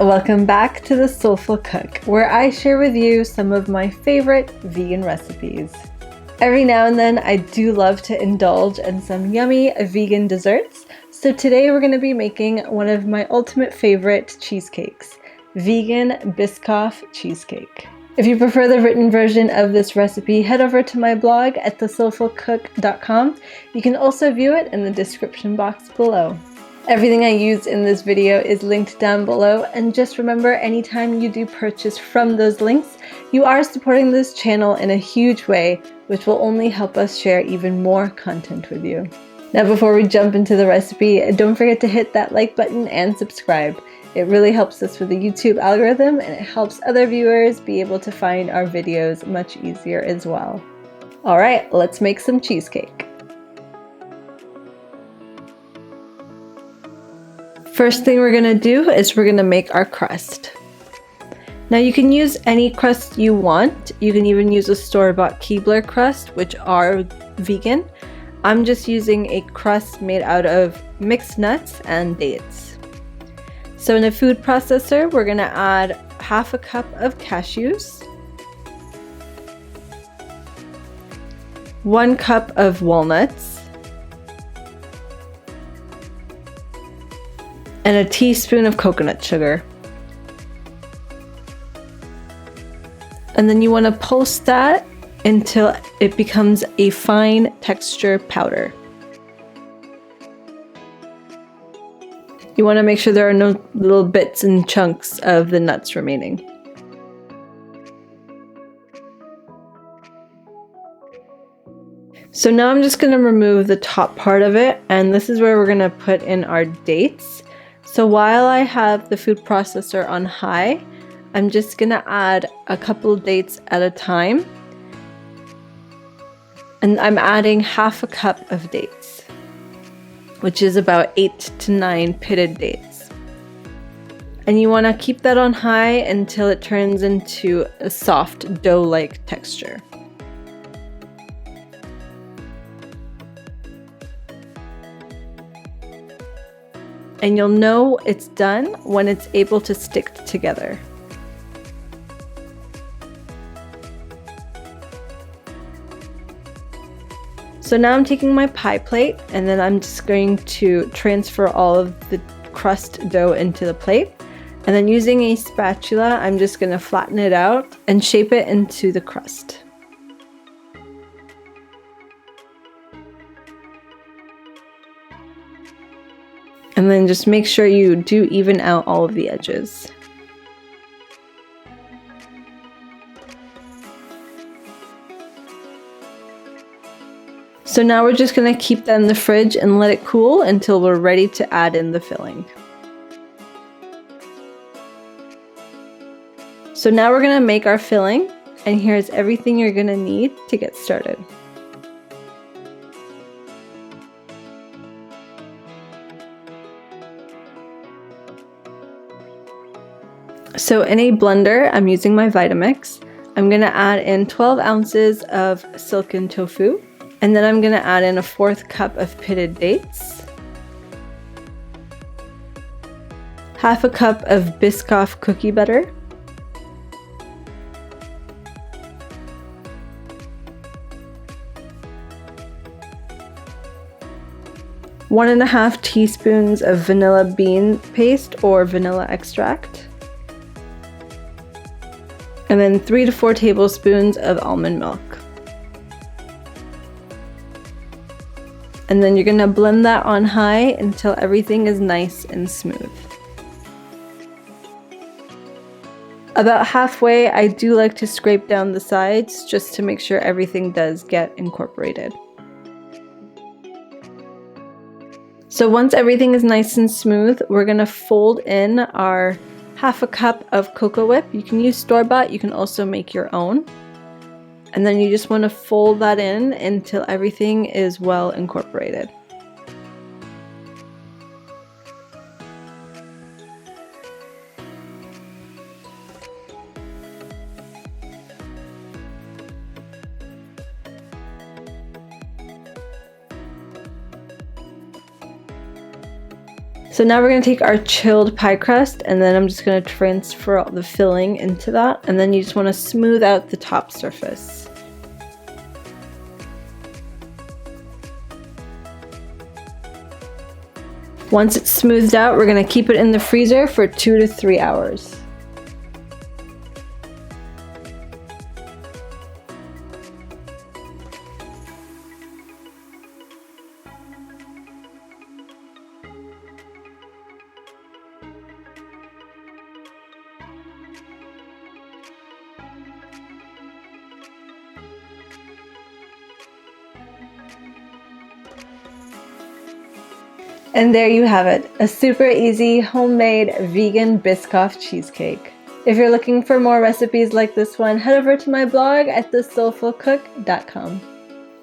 Welcome back to the Soulful Cook, where I share with you some of my favorite vegan recipes. Every now and then I do love to indulge in some yummy vegan desserts, so today we're going to be making one of my ultimate favorite cheesecakes, Vegan Biscoff Cheesecake. If you prefer the written version of this recipe, head over to my blog at thesoulfulcook.com. You can also view it in the description box below. Everything I use in this video is linked down below, and just remember, anytime you do purchase from those links, you are supporting this channel in a huge way, which will only help us share even more content with you. Now, before we jump into the recipe, don't forget to hit that like button and subscribe. It really helps us with the YouTube algorithm, and it helps other viewers be able to find our videos much easier as well. All right, let's make some cheesecake. First thing we're gonna do is we're gonna make our crust. Now you can use any crust you want. You can even use a store-bought Keebler crust, which are vegan. I'm just using a crust made out of mixed nuts and dates. So in a food processor, we're gonna add half a cup of cashews, 1 cup of walnuts, and a teaspoon of coconut sugar. And then you want to pulse that until it becomes a fine texture powder. You want to make sure there are no little bits and chunks of the nuts remaining. So now I'm just going to remove the top part of it, and this is where we're going to put in our dates. So while I have the food processor on high, I'm just gonna add a couple of dates at a time. And I'm adding half a cup of dates, which is about 8 to 9 pitted dates. And you wanna keep that on high until it turns into a soft dough-like texture. And you'll know it's done when it's able to stick together. So now I'm taking my pie plate, and then I'm just going to transfer all of the crust dough into the plate. And then using a spatula, I'm just going to flatten it out and shape it into the crust. And then just make sure you do even out all of the edges. So now we're just going to keep that in the fridge and let it cool until we're ready to add in the filling. So now we're going to make our filling, and here's everything you're going to need to get started. So in a blender, I'm using my Vitamix. I'm going to add in 12 ounces of silken tofu, and then I'm going to add in a 1/4 cup of pitted dates, half a cup of Biscoff cookie butter, one and a half teaspoons of vanilla bean paste or vanilla extract, and then 3 to 4 tablespoons of almond milk. And then you're gonna blend that on high until everything is nice and smooth. About halfway, I do like to scrape down the sides just to make sure everything does get incorporated. So once everything is nice and smooth, we're gonna fold in our half a cup of cocoa whip. You can use store-bought, you can also make your own. And then you just want to fold that in until everything is well incorporated. So now we're going to take our chilled pie crust, and then I'm just going to transfer all the filling into that, and then you just want to smooth out the top surface. Once it's smoothed out, we're going to keep it in the freezer for 2 to 3 hours. And there you have it, a super easy homemade vegan Biscoff cheesecake. If you're looking for more recipes like this one, head over to my blog at thesoulfulcook.com.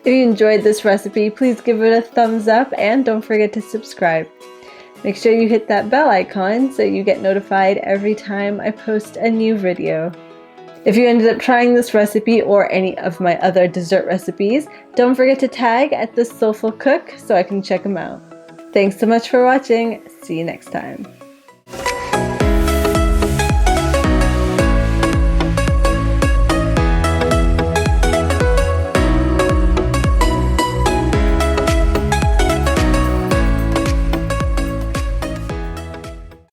If you enjoyed this recipe, please give it a thumbs up and don't forget to subscribe. Make sure you hit that bell icon so you get notified every time I post a new video. If you ended up trying this recipe or any of my other dessert recipes, don't forget to tag at the Soulful Cook so I can check them out. Thanks so much for watching. See you next time.